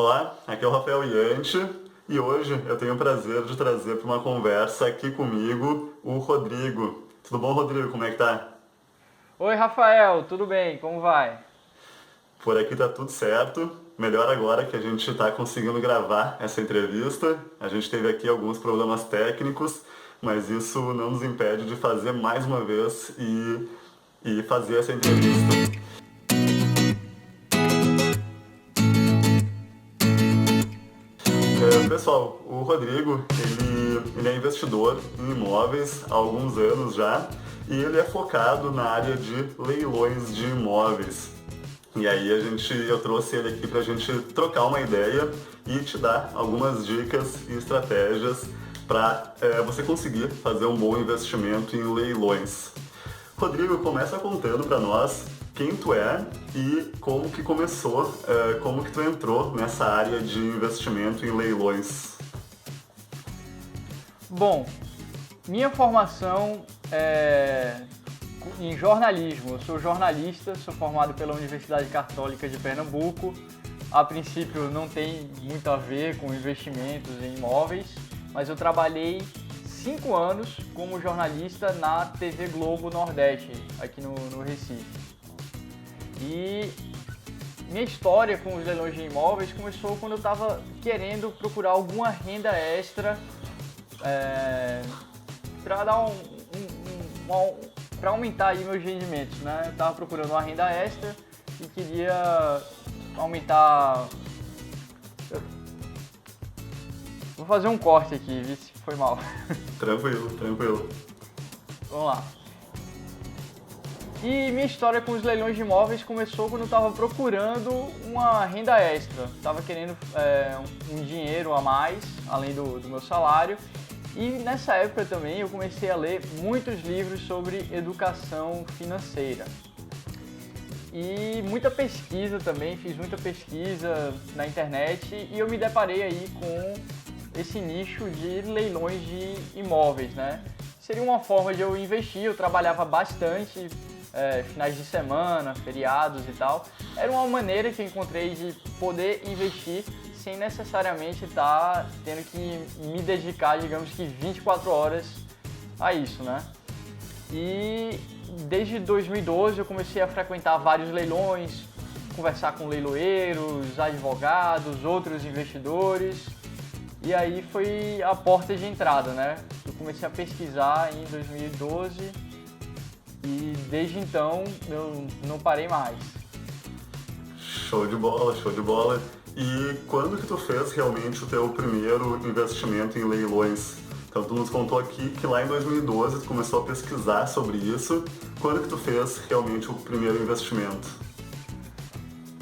Olá, aqui é o Rafael Yanti e hoje eu tenho o prazer de trazer para uma conversa aqui comigo o Rodrigo. Tudo bom, Rodrigo? Como é que tá? Oi, Rafael, tudo bem? Como vai? Por aqui tá tudo certo. Melhor agora que a gente está conseguindo gravar essa entrevista. A gente teve aqui alguns problemas técnicos, mas isso não nos impede de fazer mais uma vez e fazer essa entrevista. Pessoal, o Rodrigo, ele é investidor em imóveis há alguns anos já e ele é focado na área de leilões de imóveis. E aí eu trouxe ele aqui para a gente trocar uma ideia e te dar algumas dicas e estratégias para você conseguir fazer um bom investimento em leilões. Rodrigo, começa contando para nós quem tu é e como que começou, como que tu entrou nessa área de investimento em leilões. Bom, minha formação é em jornalismo. Eu sou jornalista, sou formado pela Universidade Católica de Pernambuco. A princípio não tem muito a ver com investimentos em imóveis, mas eu trabalhei 5 anos como jornalista na TV Globo Nordeste, aqui no Recife. E minha história com os leilões de imóveis começou quando eu estava querendo procurar alguma renda extra para dar para aumentar aí meus rendimentos, né? Eu estava procurando uma renda extra e queria aumentar. Vou fazer um corte aqui, vi se foi mal. Tranquilo, tranquilo. Vamos lá. E minha história com os leilões de imóveis começou quando eu estava procurando uma renda extra. Estava querendo um dinheiro a mais, além do meu salário. E nessa época também eu comecei a ler muitos livros sobre educação financeira. E muita pesquisa também, fiz muita pesquisa na internet e eu me deparei aí com esse nicho de leilões de imóveis, né? Seria uma forma de eu investir, eu trabalhava bastante, finais de semana, feriados e tal. Era uma maneira que eu encontrei de poder investir sem necessariamente estar tendo que me dedicar, digamos que 24 horas a isso, né? E desde 2012 eu comecei a frequentar vários leilões, conversar com leiloeiros, advogados, outros investidores. E aí foi a porta de entrada, né? Eu comecei a pesquisar em 2012 e desde então eu não parei mais. Show de bola, show de bola. E quando que tu fez realmente o teu primeiro investimento em leilões? Então tu nos contou aqui que lá em 2012 tu começou a pesquisar sobre isso. Quando que tu fez realmente o primeiro investimento?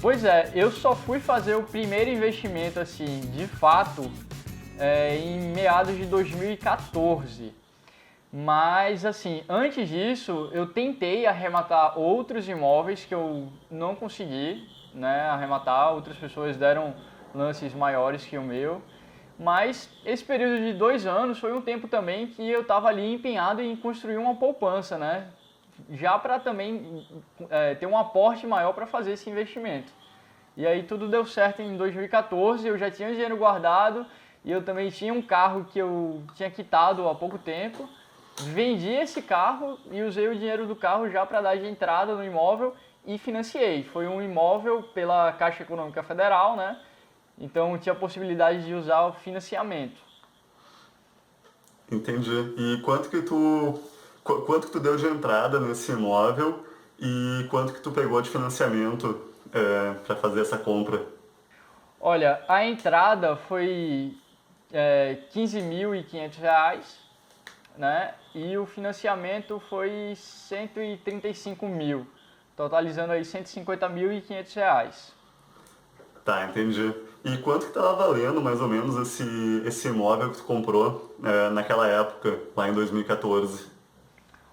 Pois é, eu só fui fazer o primeiro investimento assim, de fato, em meados de 2014. Mas assim, antes disso, eu tentei arrematar outros imóveis que eu não consegui, né, arrematar. Outras pessoas deram lances maiores que o meu. Mas esse período de 2 anos foi um tempo também que eu estava ali empenhado em construir uma poupança, né? Já para também ter um aporte maior para fazer esse investimento. E aí tudo deu certo em 2014, eu já tinha dinheiro guardado e eu também tinha um carro que eu tinha quitado há pouco tempo. Vendi esse carro e usei o dinheiro do carro já para dar de entrada no imóvel e financiei. Foi um imóvel pela Caixa Econômica Federal, né? Então tinha a possibilidade de usar o financiamento. Entendi. E quanto que tu deu de entrada nesse imóvel e quanto que tu pegou de financiamento para fazer essa compra? Olha, a entrada foi R$ 15.500, né? E o financiamento foi 135 mil, totalizando aí R$ 150.500. Tá, entendi. E quanto que tava valendo mais ou menos esse imóvel que tu comprou naquela época, lá em 2014?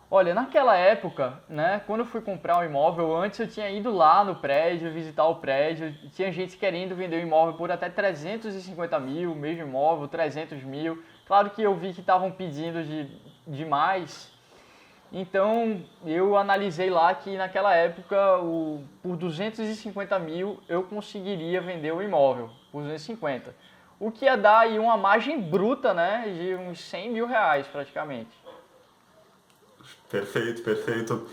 Olha, naquela época, né, quando eu fui comprar um imóvel, antes eu tinha ido lá no prédio, visitar o prédio, tinha gente querendo vender o imóvel por até 350 mil, o mesmo imóvel, 300 mil. Claro que eu vi que estavam pedindo de mais. Então, eu analisei lá que naquela época, por 250 mil, eu conseguiria vender o imóvel, por 250. O que ia dar aí uma margem bruta, né, de uns 100 mil reais praticamente. Perfeito, perfeito.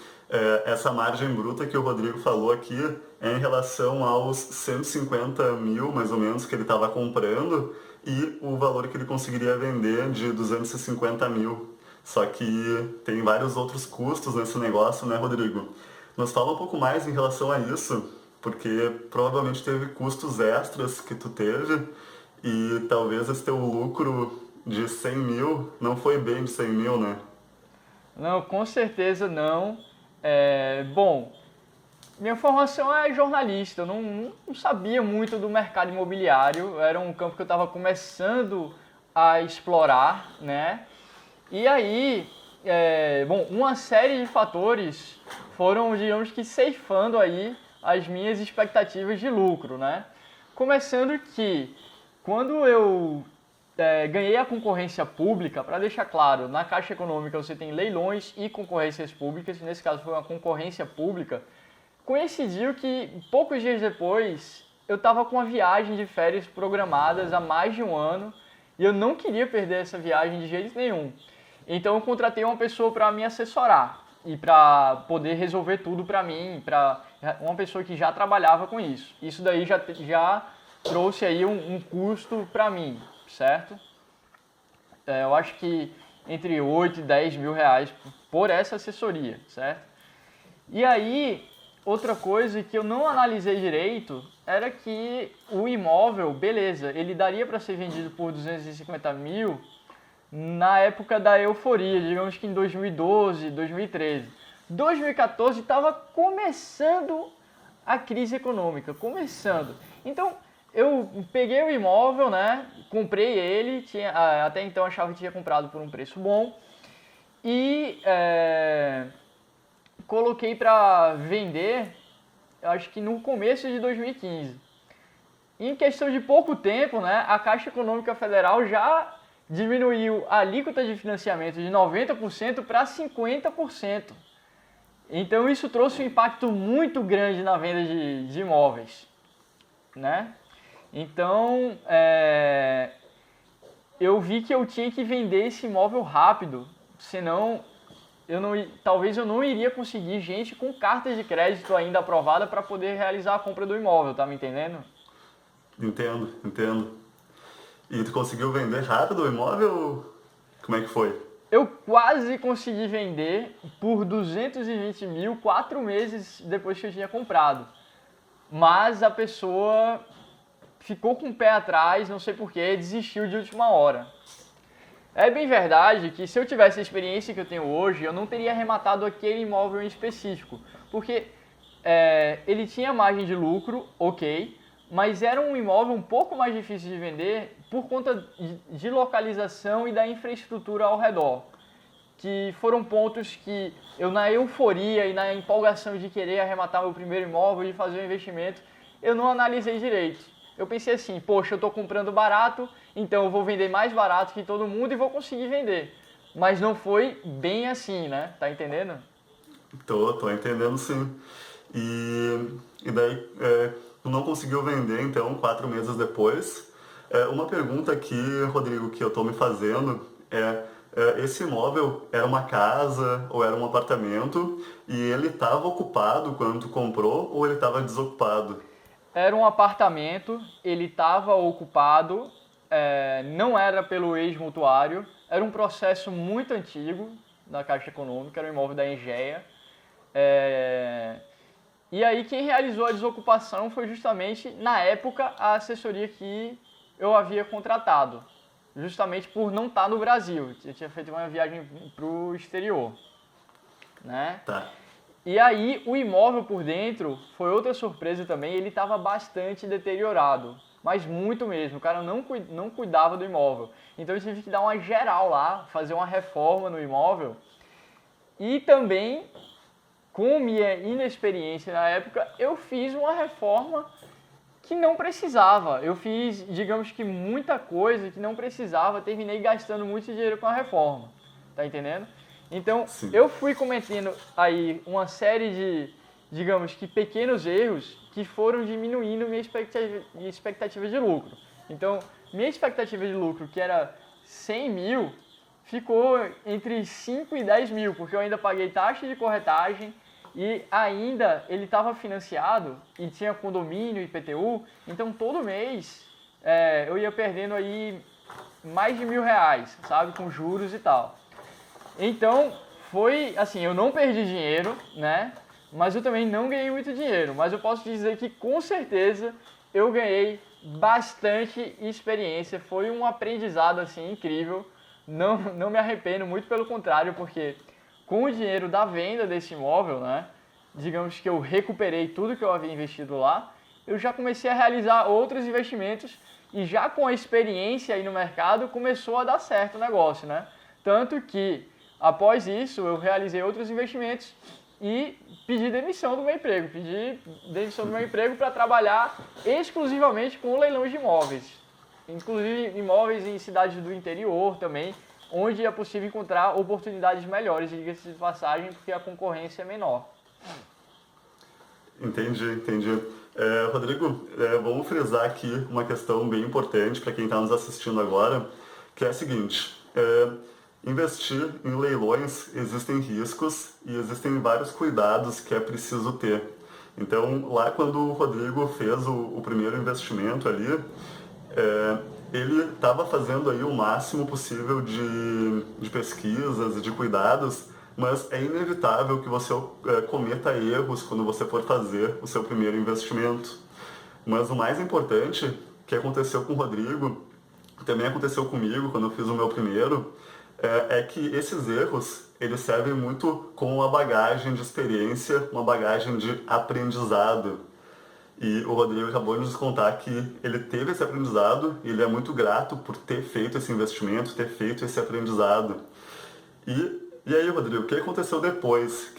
Essa margem bruta que o Rodrigo falou aqui é em relação aos 150 mil, mais ou menos, que ele estava comprando e o valor que ele conseguiria vender de 250 mil. Só que tem vários outros custos nesse negócio, né, Rodrigo? Nos fala um pouco mais em relação a isso, porque provavelmente teve custos extras que tu teve e talvez esse teu lucro de 100 mil não foi bem de 100 mil, né? Não, com certeza não. Bom, minha formação é jornalista, eu não sabia muito do mercado imobiliário, era um campo que eu estava começando a explorar, né? E aí, uma série de fatores foram, digamos que, ceifando aí as minhas expectativas de lucro, né? Começando que, quando eu ganhei a concorrência pública, para deixar claro, na Caixa Econômica você tem leilões e concorrências públicas, nesse caso foi uma concorrência pública, coincidiu que, poucos dias depois, eu estava com uma viagem de férias programadas há mais de um ano e eu não queria perder essa viagem de jeito nenhum. Então eu contratei uma pessoa para me assessorar e para poder resolver tudo para mim, para uma pessoa que já trabalhava com isso. Isso daí já trouxe aí um custo para mim, certo? Eu acho que entre 8 e 10 mil reais por essa assessoria, certo? E aí, outra coisa que eu não analisei direito era que o imóvel, beleza, ele daria para ser vendido por 250 mil na época da euforia, digamos que em 2012, 2013. 2014 estava começando a crise econômica, começando. Então, eu peguei o imóvel, né, comprei ele, até então achava que tinha comprado por um preço bom, e coloquei para vender, eu acho que no começo de 2015. Em questão de pouco tempo, né, a Caixa Econômica Federal já diminuiu a alíquota de financiamento de 90% para 50%. Então isso trouxe um impacto muito grande na venda de imóveis, né? Então eu vi que eu tinha que vender esse imóvel rápido, senão talvez eu não iria conseguir gente com cartas de crédito ainda aprovada para poder realizar a compra do imóvel, tá me entendendo? Entendo, entendo. E tu conseguiu vender rápido o imóvel? Como é que foi? Eu quase consegui vender por 220 mil 4 meses depois que eu tinha comprado. Mas a pessoa ficou com o pé atrás, não sei porquê, desistiu de última hora. É bem verdade que se eu tivesse a experiência que eu tenho hoje, eu não teria arrematado aquele imóvel em específico. Porque ele tinha margem de lucro, ok, mas era um imóvel um pouco mais difícil de vender por conta de localização e da infraestrutura ao redor, que foram pontos que eu, na euforia e na empolgação de querer arrematar meu primeiro imóvel, de fazer um investimento, eu não analisei direito. Eu pensei assim, poxa, eu estou comprando barato, então eu vou vender mais barato que todo mundo e vou conseguir vender. Mas não foi bem assim, né? Tá entendendo? Tô entendendo sim. E daí, tu não conseguiu vender, então, 4 meses depois. Uma pergunta aqui, Rodrigo, que eu tô me fazendo esse imóvel era uma casa ou era um apartamento e ele estava ocupado quando tu comprou ou ele estava desocupado? Era um apartamento, ele estava ocupado, não era pelo ex-mutuário, era um processo muito antigo da Caixa Econômica, era um imóvel da Engea. E aí quem realizou a desocupação foi justamente, na época, a assessoria que eu havia contratado, justamente por não estar no Brasil. Eu tinha feito uma viagem para o exterior, né? Tá. E aí o imóvel por dentro foi outra surpresa também, ele estava bastante deteriorado, mas muito mesmo, o cara não cuidava do imóvel. Então eu tive que dar uma geral lá, fazer uma reforma no imóvel e também, com minha inexperiência na época, eu fiz uma reforma que não precisava. Eu fiz, digamos que muita coisa que não precisava, terminei gastando muito dinheiro com a reforma, tá entendendo? Então, Sim. eu fui cometendo aí uma série de, digamos que, pequenos erros que foram diminuindo minha expectativa de lucro. Então, minha expectativa de lucro, que era 100 mil, ficou entre 5 e 10 mil, porque eu ainda paguei taxa de corretagem e ainda ele estava financiado e tinha condomínio e IPTU, então todo mês eu ia perdendo aí mais de R$ 1.000, sabe, com juros e tal. Então, foi assim, eu não perdi dinheiro, né? Mas eu também não ganhei muito dinheiro. Mas eu posso dizer que com certeza eu ganhei bastante experiência. Foi um aprendizado assim incrível. Não me arrependo, muito pelo contrário, porque com o dinheiro da venda desse imóvel, né? Digamos que eu recuperei tudo que eu havia investido lá. Eu já comecei a realizar outros investimentos e já com a experiência aí no mercado começou a dar certo o negócio, né? Tanto que após isso, eu realizei outros investimentos e pedi demissão do meu emprego. Pedi demissão do meu emprego para trabalhar exclusivamente com leilões de imóveis. Inclusive imóveis em cidades do interior também, onde é possível encontrar oportunidades melhores, diga-se de passagem, porque a concorrência é menor. Entendi. Rodrigo, vamos frisar aqui uma questão bem importante para quem está nos assistindo agora, que é a seguinte. Investir em leilões existem riscos e existem vários cuidados que é preciso ter. Então, lá quando o Rodrigo fez o primeiro investimento ali, ele estava fazendo aí o máximo possível de pesquisas e de cuidados, mas é inevitável que você cometa erros quando você for fazer o seu primeiro investimento. Mas o mais importante que aconteceu com o Rodrigo, também aconteceu comigo quando eu fiz o meu primeiro, é que esses erros, eles servem muito como uma bagagem de experiência, uma bagagem de aprendizado. E o Rodrigo acabou de nos contar que ele teve esse aprendizado e ele é muito grato por ter feito esse investimento, ter feito esse aprendizado. E aí, Rodrigo, o que aconteceu depois?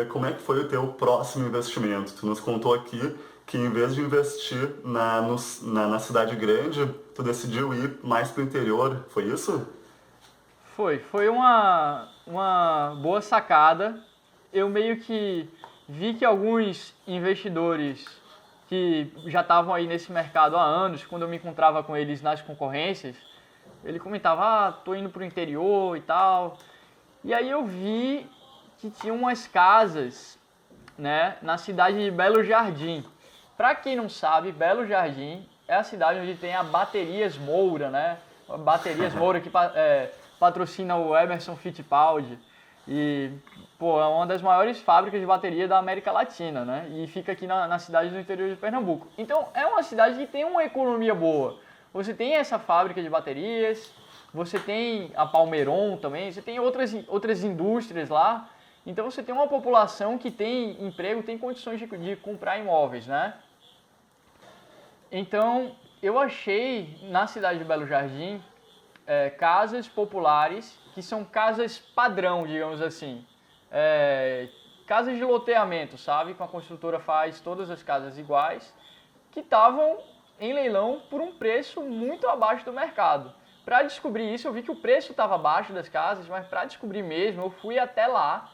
Como é que foi o teu próximo investimento? Tu nos contou aqui que em vez de investir na cidade grande, tu decidiu ir mais para o interior, foi isso? Foi uma boa sacada. Eu meio que vi que alguns investidores que já estavam aí nesse mercado há anos, quando eu me encontrava com eles nas concorrências, ele comentava, tô indo pro interior e tal. E aí eu vi que tinha umas casas, né, na cidade de Belo Jardim. Para quem não sabe, Belo Jardim é a cidade onde tem a Baterias Moura, né? A Baterias Moura que patrocina o Emerson Fittipaldi e, pô, é uma das maiores fábricas de bateria da América Latina, né? E fica aqui na cidade do interior de Pernambuco. Então, é uma cidade que tem uma economia boa. Você tem essa fábrica de baterias, você tem a Palmeiron também, você tem outras indústrias lá. Então, você tem uma população que tem emprego, tem condições de comprar imóveis, né? Então, eu achei na cidade de Belo Jardim casas populares, que são casas padrão, digamos assim. Casas de loteamento, sabe? Que a construtora faz todas as casas iguais, que estavam em leilão por um preço muito abaixo do mercado. Para descobrir isso, eu vi que o preço estava abaixo das casas, mas para descobrir mesmo, eu fui até lá,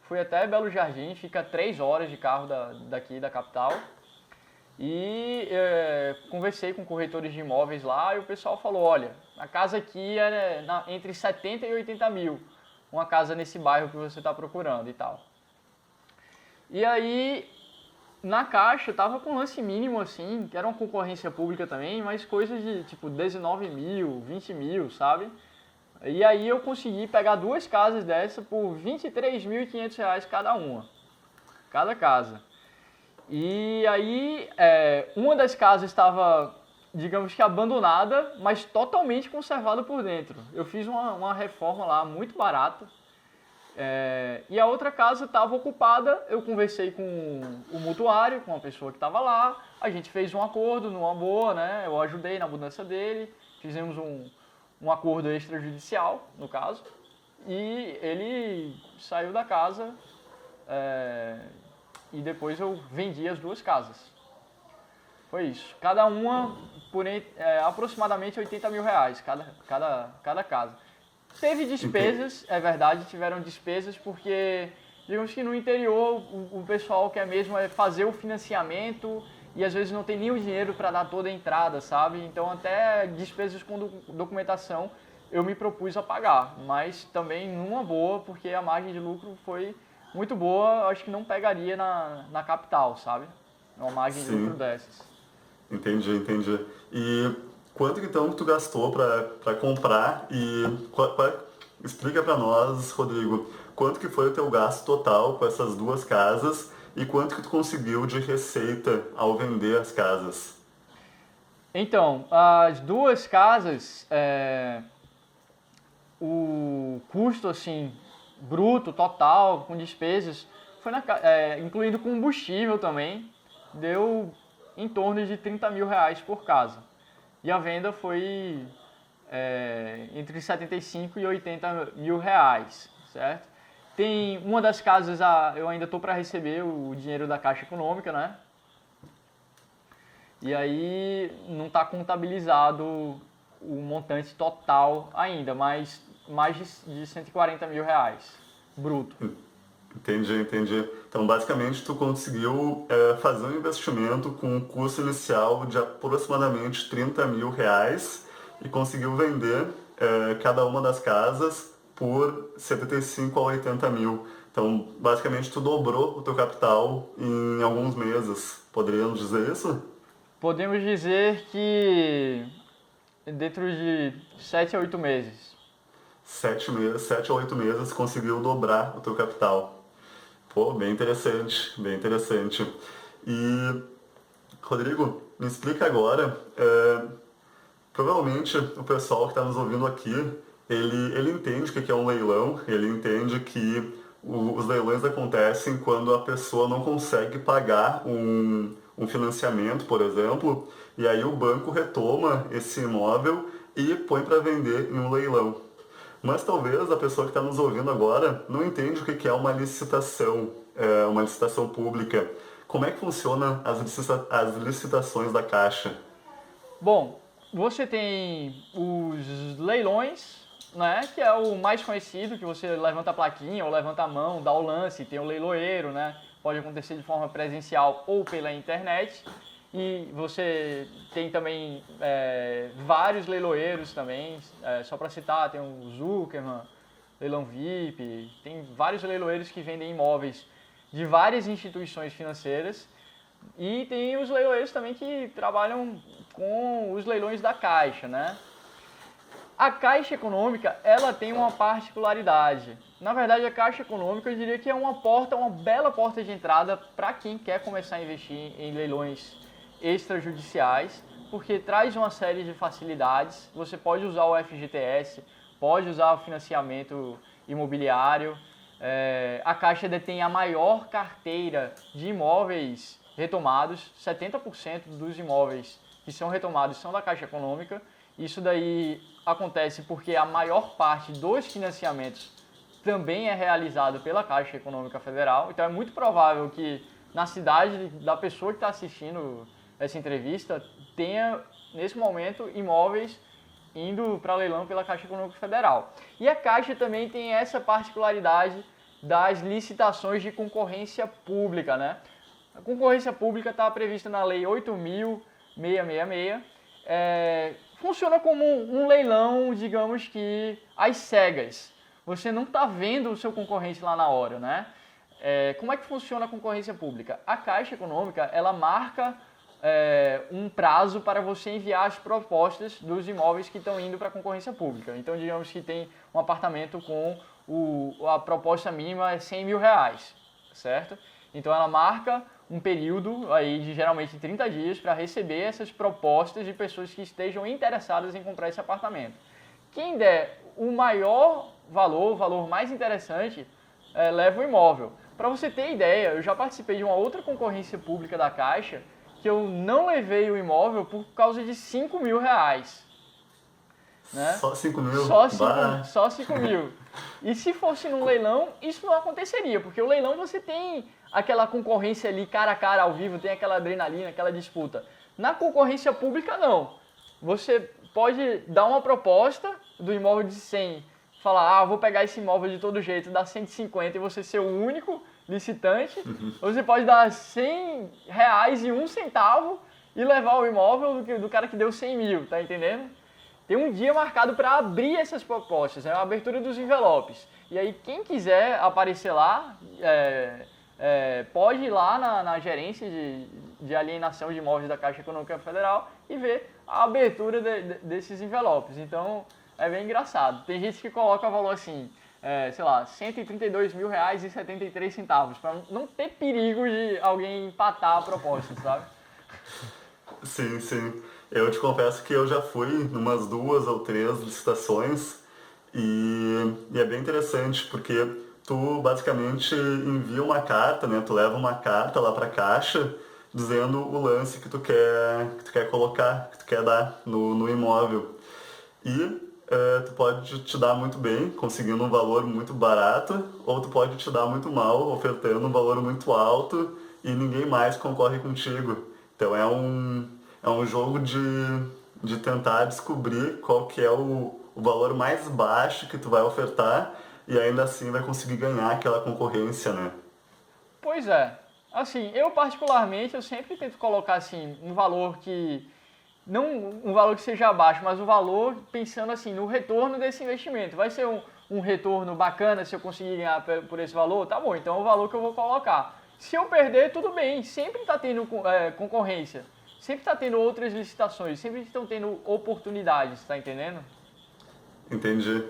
fui até Belo Jardim, fica 3 horas de carro daqui da capital. E conversei com corretores de imóveis lá e o pessoal falou, olha, a casa aqui é entre 70 e 80 mil, uma casa nesse bairro que você está procurando e tal. E aí, na Caixa, tava com lance mínimo assim, que era uma concorrência pública também, mas coisas de tipo 19 mil, 20 mil, sabe? E aí eu consegui pegar 2 casas dessa por R$ 23.500 cada uma, cada casa. E aí, uma das casas estava, digamos que abandonada, mas totalmente conservada por dentro. Eu fiz uma reforma lá muito barata. E a outra casa estava ocupada, eu conversei com o mutuário, com a pessoa que estava lá, a gente fez um acordo numa boa, né? Eu ajudei na mudança dele, fizemos um acordo extrajudicial, no caso, e ele saiu da casa. E depois eu vendi as 2 casas. Foi isso. Cada uma por aproximadamente R$ 80 mil, cada casa. Teve despesas, é verdade, tiveram despesas porque, digamos que no interior o pessoal quer mesmo é fazer o financiamento e às vezes não tem nem o dinheiro para dar toda a entrada, sabe? Então até despesas com documentação eu me propus a pagar, mas também numa boa, porque a margem de lucro foi muito boa, acho que não pegaria na capital, sabe? Uma margem de lucro dessas. Entendi. E quanto então que tu gastou para comprar e explica para nós, Rodrigo, quanto que foi o teu gasto total com essas duas casas e quanto que tu conseguiu de receita ao vender as casas? Então, as duas casas, o custo assim bruto, total, com despesas, foi incluindo combustível também, deu em torno de 30 mil reais por casa. E a venda foi entre 75 e 80 mil reais, certo? Tem uma das casas, eu ainda estou para receber o dinheiro da Caixa Econômica, né? E aí não está contabilizado o montante total ainda, mas mais de 140 mil reais, bruto. Entendi. Então, basicamente, tu conseguiu fazer um investimento com um custo inicial de aproximadamente 30 mil reais e conseguiu vender cada uma das casas por 75 a 80 mil. Então, basicamente, tu dobrou o teu capital em alguns meses. Poderíamos dizer isso? Podemos dizer que dentro de 7 a 8 meses. 7 a 8 meses conseguiu dobrar o teu capital. Pô, bem interessante. E, Rodrigo, me explica agora, provavelmente o pessoal que está nos ouvindo aqui, ele entende o que é um leilão, ele entende que os leilões acontecem quando a pessoa não consegue pagar um financiamento, por exemplo, e aí o banco retoma esse imóvel e põe para vender em um leilão. Mas talvez a pessoa que está nos ouvindo agora não entende o que é uma licitação pública. Como é que funciona as licitações da Caixa? Bom, você tem os leilões, né, que é o mais conhecido, que você levanta a plaquinha ou levanta a mão, dá o lance, tem o leiloeiro, né? Pode acontecer de forma presencial ou pela internet. E você tem também vários leiloeiros também, só para citar, tem o Zuckerman, Leilão VIP, tem vários leiloeiros que vendem imóveis de várias instituições financeiras. E tem os leiloeiros também que trabalham com os leilões da Caixa, né? A Caixa Econômica, ela tem uma particularidade. Na verdade, a Caixa Econômica, eu diria que é uma bela porta de entrada para quem quer começar a investir em leilões extrajudiciais, porque traz uma série de facilidades. Você pode usar o FGTS, pode usar o financiamento imobiliário. A Caixa detém a maior carteira de imóveis retomados, 70% dos imóveis que são retomados são da Caixa Econômica. Isso daí acontece porque a maior parte dos financiamentos também é realizado pela Caixa Econômica Federal. Então é muito provável que na cidade da pessoa que está assistindo essa entrevista tenha, nesse momento, imóveis indo para leilão pela Caixa Econômica Federal. E a Caixa também tem essa particularidade das licitações de concorrência pública, né? A concorrência pública está prevista na Lei 8.666. Funciona como um leilão, digamos que às cegas. Você não está vendo o seu concorrente lá na hora, né? Como é que funciona a concorrência pública? A Caixa Econômica, ela marca um prazo para você enviar as propostas dos imóveis que estão indo para a concorrência pública. Então, digamos que tem um apartamento com a proposta mínima é 100 mil reais, certo? Então, ela marca um período aí de geralmente 30 dias para receber essas propostas de pessoas que estejam interessadas em comprar esse apartamento. Quem der o maior valor, o valor mais interessante, leva o imóvel. Para você ter ideia, eu já participei de uma outra concorrência pública da Caixa que eu não levei o imóvel por causa de 5 mil reais. Né? Só 5 mil? Só 5 mil. E se fosse num leilão, isso não aconteceria, porque o leilão você tem aquela concorrência ali cara a cara, ao vivo, tem aquela adrenalina, aquela disputa. Na concorrência pública, não. Você pode dar uma proposta do imóvel de 100, falar, vou pegar esse imóvel de todo jeito, dar 150 e você ser o único licitante, ou você pode dar R$100,01 e levar o imóvel do cara que deu 100 mil, tá entendendo? Tem um dia marcado para abrir essas propostas, a abertura dos envelopes. E aí quem quiser aparecer lá, pode ir lá na gerência de alienação de imóveis da Caixa Econômica Federal e ver a abertura desses envelopes. Então é bem engraçado. Tem gente que coloca valor assim, sei lá, R$132.073, para não ter perigo de alguém empatar a proposta, sabe? Sim, sim. Eu te confesso que eu já fui em umas 2 ou 3 licitações e é bem interessante porque tu basicamente envia uma carta, né? Tu leva uma carta lá para a Caixa dizendo o lance que tu quer colocar, que tu quer dar no imóvel. E tu pode te dar muito bem, conseguindo um valor muito barato, ou tu pode te dar muito mal, ofertando um valor muito alto e ninguém mais concorre contigo. Então é um jogo de tentar descobrir qual que é o valor mais baixo que tu vai ofertar e ainda assim vai conseguir ganhar aquela concorrência, né? Pois é. Assim, eu particularmente, eu sempre tento colocar assim, um valor que... Não um valor que seja baixo, mas um valor pensando assim, no retorno desse investimento. Vai ser um retorno bacana se eu conseguir ganhar por esse valor? Tá bom, então é o valor que eu vou colocar. Se eu perder, tudo bem. Sempre está tendo concorrência. Sempre está tendo outras licitações. Sempre estão tendo oportunidades, tá entendendo? Entendi.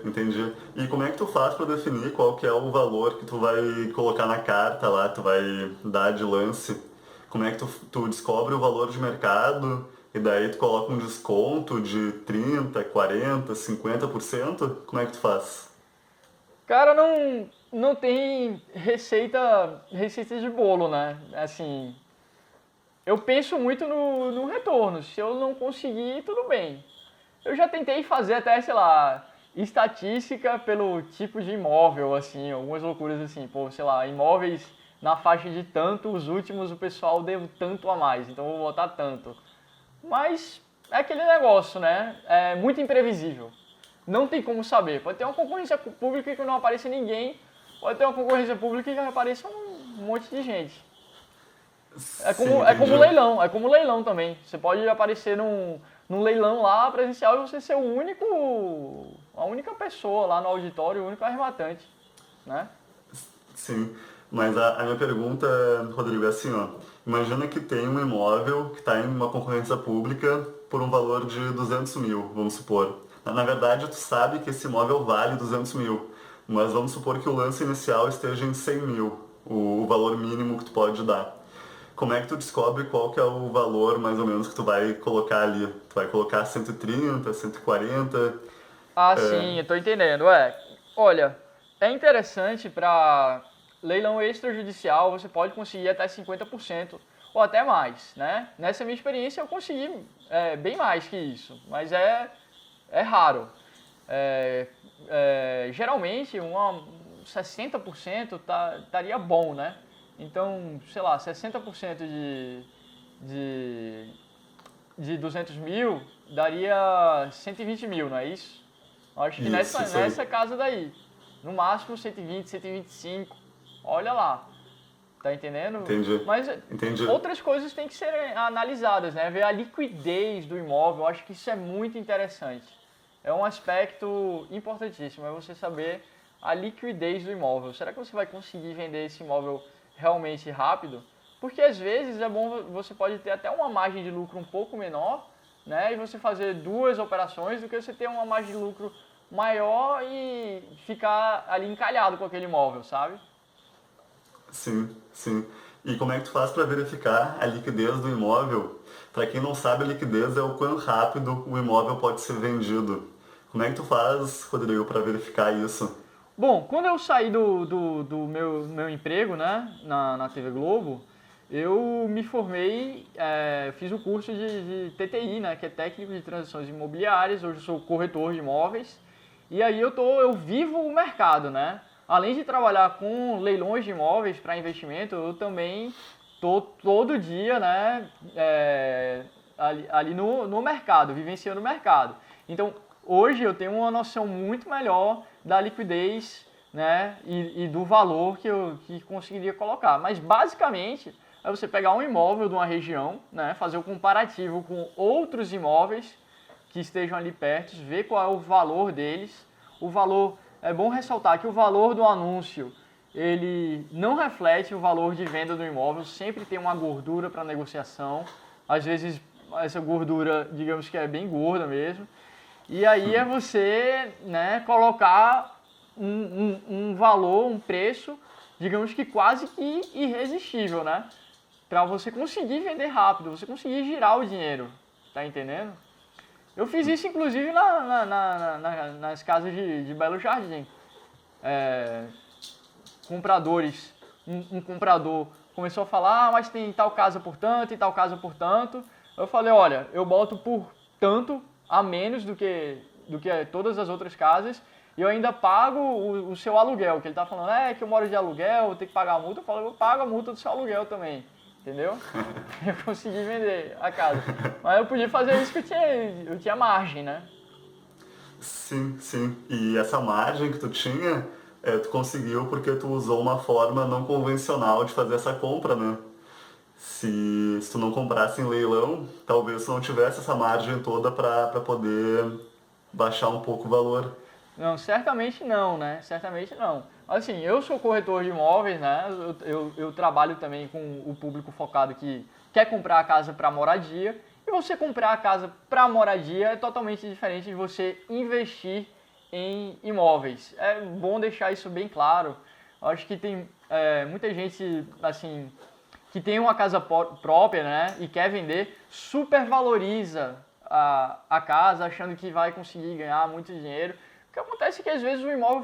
E como é que tu faz para definir qual que é o valor que tu vai colocar na carta lá, tu vai dar de lance? Como é que tu descobre o valor de mercado e daí tu coloca um desconto de 30, 40, 50%? Como é que tu faz? Cara, não tem receita de bolo, né? Assim, eu penso muito no retorno. Se eu não conseguir, tudo bem. Eu já tentei fazer até, sei lá, estatística pelo tipo de imóvel, assim, algumas loucuras assim. Pô, sei lá, imóveis na faixa de tanto, os últimos o pessoal deu tanto a mais, então eu vou botar tanto. Mas é aquele negócio, né? É muito imprevisível. Não tem como saber. Pode ter uma concorrência pública que não apareça ninguém, pode ter uma concorrência pública que apareça um monte de gente. Sim, É como entendi. leilão, é como leilão também. Você pode aparecer num leilão lá presencial e você ser a única pessoa lá no auditório, o único arrematante, né? Sim, mas a minha pergunta, Rodrigo, é assim, ó. Imagina que tem um imóvel que está em uma concorrência pública por um valor de 200 mil, vamos supor. Na verdade, tu sabe que esse imóvel vale 200 mil, mas vamos supor que o lance inicial esteja em 100 mil, o valor mínimo que tu pode dar. Como é que tu descobre qual que é o valor, mais ou menos, que tu vai colocar ali? Tu vai colocar 130, 140? Ah, sim, eu tô entendendo. Olha, é interessante para leilão extrajudicial, você pode conseguir até 50% ou até mais, né? Nessa minha experiência eu consegui bem mais que isso, mas é raro. Geralmente 60% estaria bom, né? Então, sei lá, 60% de 200 mil daria 120 mil, não é isso? Eu acho que Isso aí. nessa casa daí. No máximo 120, 125. Olha lá. Tá entendendo? Mas Entendi. outras coisas têm que ser analisadas, né? Ver a liquidez do imóvel. Eu acho que isso é muito interessante. É um aspecto importantíssimo. É você saber a liquidez do imóvel. Será que você vai conseguir vender esse imóvel realmente rápido? Porque às vezes é bom, você pode ter até uma margem de lucro um pouco menor, né? E você fazer 2 operações do que você ter uma margem de lucro maior e ficar ali encalhado com aquele imóvel, sabe? Sim. E como é que tu faz para verificar a liquidez do imóvel? Para quem não sabe, a liquidez é o quão rápido o imóvel pode ser vendido. Como é que tu faz, Rodrigo, para verificar isso? Bom, quando eu saí do meu emprego, né, na TV Globo, eu me formei, fiz o curso de TTI, né, que é Técnico de Transações Imobiliárias. Hoje eu sou corretor de imóveis. E aí eu vivo o mercado, né? Além de trabalhar com leilões de imóveis para investimento, eu também tô todo dia, né, ali no mercado, vivenciando o mercado. Então, hoje eu tenho uma noção muito melhor da liquidez, né, e do valor que conseguiria colocar. Mas basicamente é você pegar um imóvel de uma região, né, fazer o comparativo com outros imóveis que estejam ali perto, ver qual é o valor deles. O valor, é bom ressaltar que o valor do anúncio, ele não reflete o valor de venda do imóvel, sempre tem uma gordura para negociação, às vezes essa gordura, digamos que é bem gorda mesmo, e aí é você, né, colocar um valor, um preço, digamos que quase que irresistível, né, para você conseguir vender rápido, você conseguir girar o dinheiro, tá entendendo? Eu fiz isso inclusive nas casas de Belo Jardim. Compradores, um comprador começou a falar, mas tem tal casa por tanto e tal casa por tanto. Eu falei, olha, eu boto por tanto a menos do que todas as outras casas e eu ainda pago o seu aluguel, que ele tá falando, que eu moro de aluguel, eu tenho que pagar a multa. Eu falo, eu pago a multa do seu aluguel também, entendeu? Eu consegui vender a casa. Mas eu podia fazer isso que eu tinha margem, né? Sim, sim. E essa margem que tu tinha, tu conseguiu porque tu usou uma forma não convencional de fazer essa compra, né? Se tu não comprasse em leilão, talvez tu não tivesse essa margem toda para poder baixar um pouco o valor. Não, certamente não, né? Certamente não. Assim, eu sou corretor de imóveis, né? Eu trabalho também com o público focado que quer comprar a casa para moradia. E você comprar a casa para moradia é totalmente diferente de você investir em imóveis. É bom deixar isso bem claro. Eu acho que tem muita gente, assim, que tem uma casa própria, né? E quer vender, supervaloriza a casa, achando que vai conseguir ganhar muito dinheiro. O que acontece é que às vezes o imóvel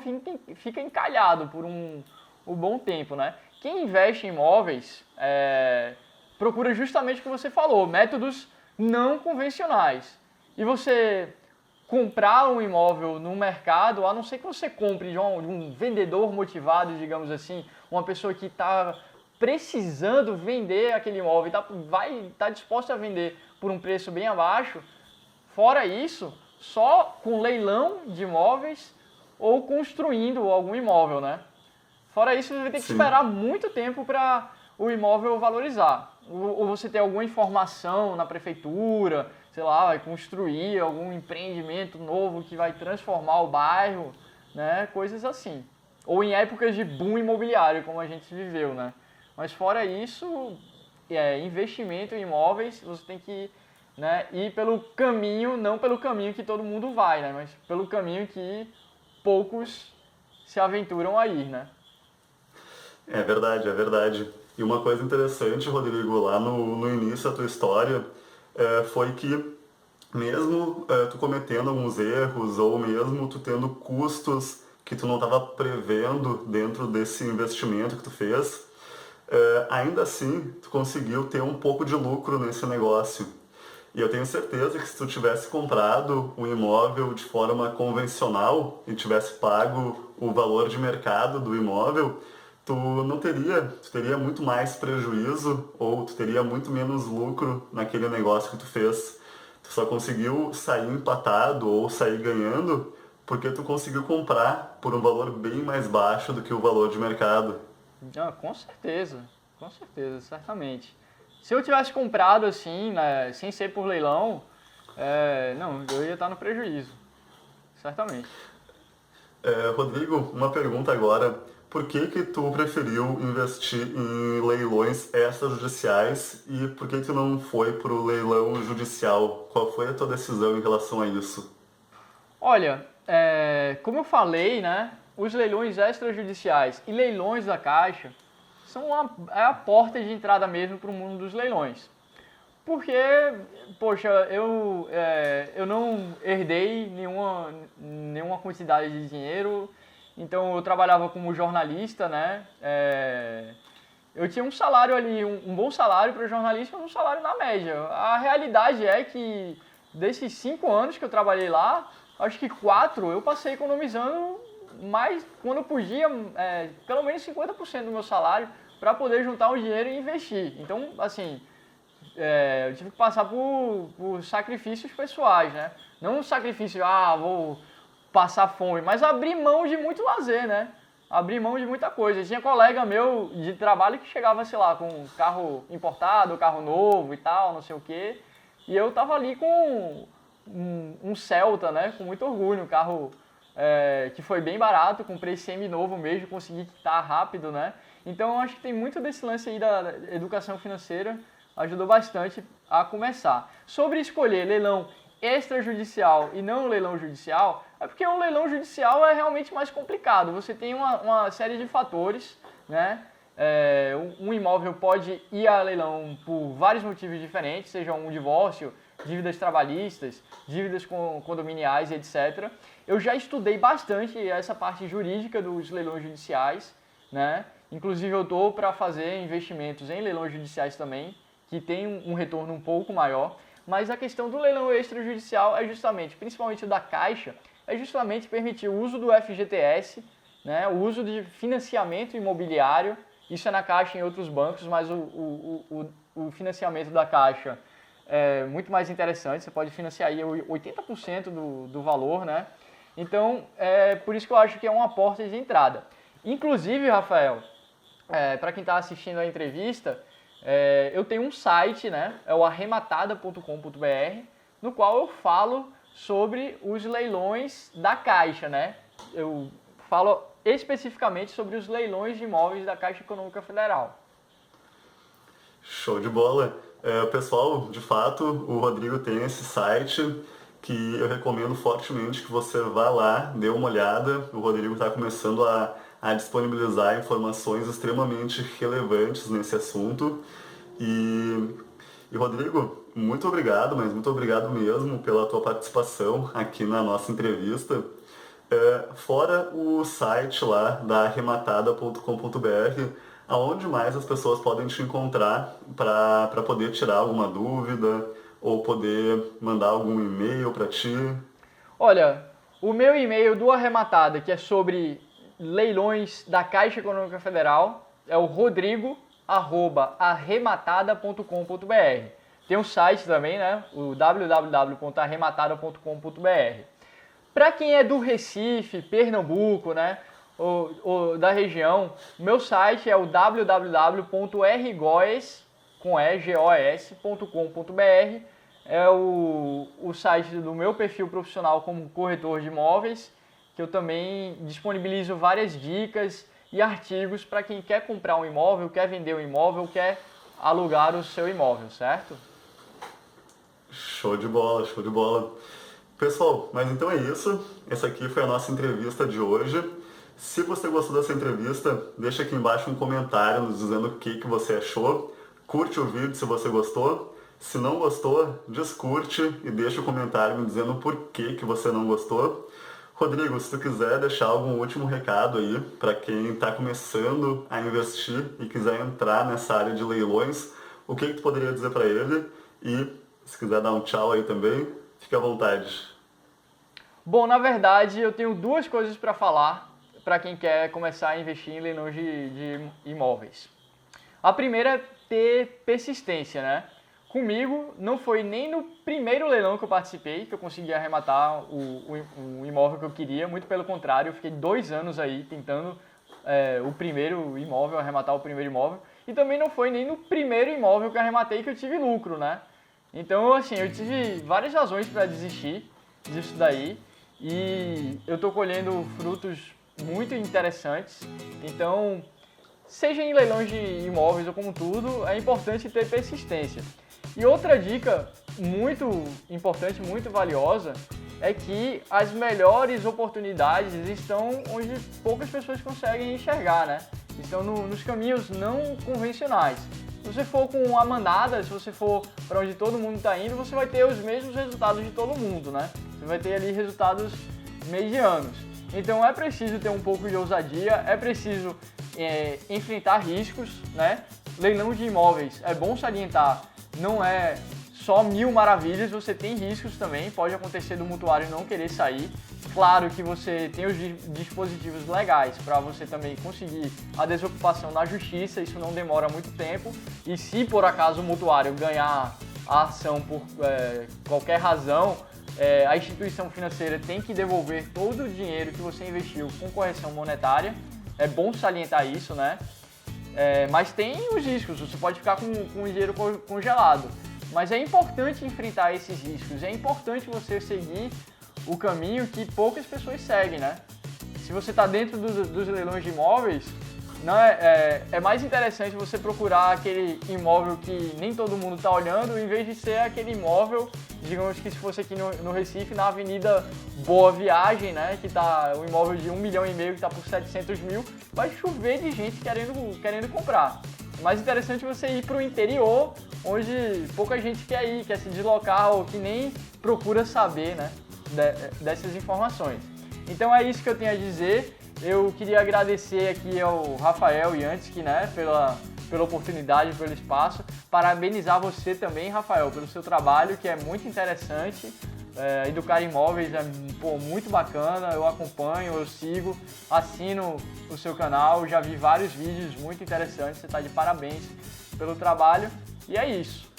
fica encalhado por um bom tempo, né? Quem investe em imóveis procura justamente o que você falou, métodos não convencionais. E você comprar um imóvel no mercado, a não ser que você compre de um vendedor motivado, digamos assim, uma pessoa que está precisando vender aquele imóvel, vai estar disposta a vender por um preço bem abaixo. Fora isso, só com leilão de imóveis ou construindo algum imóvel, né? Fora isso, você vai ter que esperar muito tempo para o imóvel valorizar. Ou você ter alguma informação na prefeitura, sei lá, vai construir algum empreendimento novo que vai transformar o bairro, né? Coisas assim. Ou em épocas de boom imobiliário, como a gente viveu, né? Mas fora isso, investimento em imóveis, você tem que, né, ir pelo caminho, não pelo caminho que todo mundo vai, né? Mas pelo caminho que poucos se aventuram a ir, né? É verdade, é verdade. E uma coisa interessante, Rodrigo, lá no início da tua história, foi que mesmo tu cometendo alguns erros ou mesmo tu tendo custos que tu não estava prevendo dentro desse investimento que tu fez, ainda assim tu conseguiu ter um pouco de lucro nesse negócio. E eu tenho certeza que se tu tivesse comprado um imóvel de forma convencional e tivesse pago o valor de mercado do imóvel, tu teria muito mais prejuízo ou tu teria muito menos lucro naquele negócio que tu fez. Tu só conseguiu sair empatado ou sair ganhando porque tu conseguiu comprar por um valor bem mais baixo do que o valor de mercado. Com certeza, certamente. Se eu tivesse comprado assim, né, sem ser por leilão, não, eu ia estar no prejuízo, certamente. Rodrigo, uma pergunta agora. Por que tu preferiu investir em leilões extrajudiciais e por que tu não foi para o leilão judicial? Qual foi a tua decisão em relação a isso? Olha, como eu falei, né, os leilões extrajudiciais e leilões da Caixa são a porta de entrada mesmo para o mundo dos leilões. Porque, poxa, eu não herdei nenhuma quantidade de dinheiro, então eu trabalhava como jornalista, né? Eu tinha um salário ali, um bom salário para jornalista, um salário na média. A realidade é que desses 5 anos que eu trabalhei lá, acho que 4 eu passei economizando mais, quando eu podia, pelo menos 50% do meu salário para poder juntar um dinheiro e investir. Então, assim, eu tive que passar por sacrifícios pessoais, né? Não um sacrifício, vou passar fome, mas abrir mão de muito lazer, né? Abrir mão de muita coisa. Tinha colega meu de trabalho que chegava, sei lá, com carro importado, carro novo e tal, não sei o quê. E eu tava ali com um Celta, né? Com muito orgulho, um carro que foi bem barato, comprei semi-novo mesmo, consegui quitar rápido, né? Então eu acho que tem muito desse lance aí da educação financeira, ajudou bastante a começar. Sobre escolher leilão extrajudicial e não leilão judicial, é porque o leilão judicial é realmente mais complicado. Você tem uma série de fatores, né? Um imóvel pode ir a leilão por vários motivos diferentes, seja um divórcio, dívidas trabalhistas, dívidas condominiais, etc. Eu já estudei bastante essa parte jurídica dos leilões judiciais, né? Inclusive eu estou para fazer investimentos em leilões judiciais também, que tem um retorno um pouco maior. Mas a questão do leilão extrajudicial é justamente, principalmente o da Caixa, é justamente permitir o uso do FGTS, né, o uso de financiamento imobiliário. Isso é na Caixa e em outros bancos, mas o financiamento da Caixa é muito mais interessante. Você pode financiar aí 80% do valor, né? Então, é por isso que eu acho que é uma porta de entrada. Inclusive, Rafael, para quem está assistindo a entrevista, eu tenho um site, né? É o arrematada.com.br, no qual eu falo sobre os leilões da Caixa, né? Eu falo especificamente sobre os leilões de imóveis da Caixa Econômica Federal. Show de bola! Pessoal, de fato, o Rodrigo tem esse site que eu recomendo fortemente que você vá lá, dê uma olhada. O Rodrigo está começando a disponibilizar informações extremamente relevantes nesse assunto. E Rodrigo, muito obrigado, mas muito obrigado mesmo pela tua participação aqui na nossa entrevista. Fora o site lá da arrematada.com.br, aonde mais as pessoas podem te encontrar para poder tirar alguma dúvida ou poder mandar algum e-mail para ti? Olha, o meu e-mail do Arrematada, que é sobre leilões da Caixa Econômica Federal, é o rodrigo@arrematada.com.br. Tem um site também, né? O www.arrematada.com.br. Para quem é do Recife, Pernambuco, né? Ou da região, meu site é o www.rgoes.com.br. É o site do meu perfil profissional como corretor de imóveis, que eu também disponibilizo várias dicas e artigos para quem quer comprar um imóvel, quer vender um imóvel, quer alugar o seu imóvel, certo? Show de bola, show de bola. Pessoal, mas então é isso. Essa aqui foi a nossa entrevista de hoje. Se você gostou dessa entrevista, deixa aqui embaixo um comentário nos dizendo o que você achou. Curte o vídeo se você gostou. Se não gostou, descurte e deixa o comentário me dizendo por que você não gostou. Rodrigo, se tu quiser deixar algum último recado aí para quem está começando a investir e quiser entrar nessa área de leilões, o que tu poderia dizer para ele? E se quiser dar um tchau aí também, fique à vontade. Bom, na verdade eu tenho duas coisas para falar para quem quer começar a investir em leilões de imóveis. A primeira é ter persistência, né? Comigo, não foi nem no primeiro leilão que eu participei que eu consegui arrematar o imóvel que eu queria. Muito pelo contrário, eu fiquei 2 anos aí tentando o primeiro imóvel, arrematar o primeiro imóvel. E também não foi nem no primeiro imóvel que eu arrematei que eu tive lucro, né? Então, assim, eu tive várias razões para desistir disso daí. E eu tô colhendo frutos muito interessantes. Então, seja em leilões de imóveis ou como tudo, é importante ter persistência. E outra dica muito importante, muito valiosa, é que as melhores oportunidades estão onde poucas pessoas conseguem enxergar, né? Estão nos caminhos não convencionais. Se você for com a manada, se você for para onde todo mundo está indo, você vai ter os mesmos resultados de todo mundo, né? Você vai ter ali resultados medianos. Então é preciso ter um pouco de ousadia, é preciso enfrentar riscos, né? Leilão de imóveis, é bom salientar, não é só mil maravilhas, você tem riscos também, pode acontecer do mutuário não querer sair. Claro que você tem os dispositivos legais para você também conseguir a desocupação na justiça, isso não demora muito tempo. E se por acaso o mutuário ganhar a ação por qualquer razão, a instituição financeira tem que devolver todo o dinheiro que você investiu com correção monetária. É bom salientar isso, né? Mas tem os riscos, você pode ficar com o dinheiro congelado. Mas é importante enfrentar esses riscos, é importante você seguir o caminho que poucas pessoas seguem, né? Se você está dentro dos leilões de imóveis, não é mais interessante você procurar aquele imóvel que nem todo mundo está olhando, em vez de ser aquele imóvel, digamos que se fosse aqui no Recife, na Avenida Boa Viagem, né, que tá um imóvel de 1,5 milhão que está por 700 mil, vai chover de gente querendo comprar. É mais interessante você ir para o interior, onde pouca gente quer ir, quer se deslocar ou que nem procura saber, né, dessas informações. Então é isso que eu tenho a dizer. Eu queria agradecer aqui ao Rafael Jantzky, né, pela oportunidade, pelo espaço. Parabenizar você também, Rafael, pelo seu trabalho, que é muito interessante. Educar Imóveis é muito bacana, eu acompanho, eu sigo, assino o seu canal, já vi vários vídeos muito interessantes, você está de parabéns pelo trabalho. E é isso.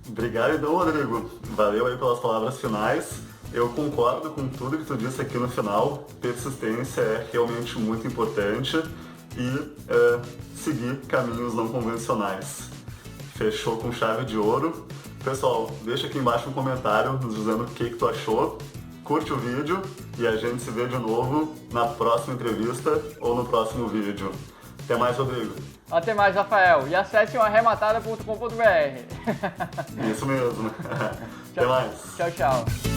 Obrigado, então, Rodrigo. Valeu aí pelas palavras finais. Eu concordo com tudo que tu disse aqui no final. Persistência é realmente muito importante e seguir caminhos não convencionais. Fechou com chave de ouro. Pessoal, deixa aqui embaixo um comentário nos dizendo o que tu achou. Curte o vídeo e a gente se vê de novo na próxima entrevista ou no próximo vídeo. Até mais, Rodrigo. Até mais, Rafael. E acesse o arrematada.com.br. Isso mesmo. Até mais. Tchau, tchau.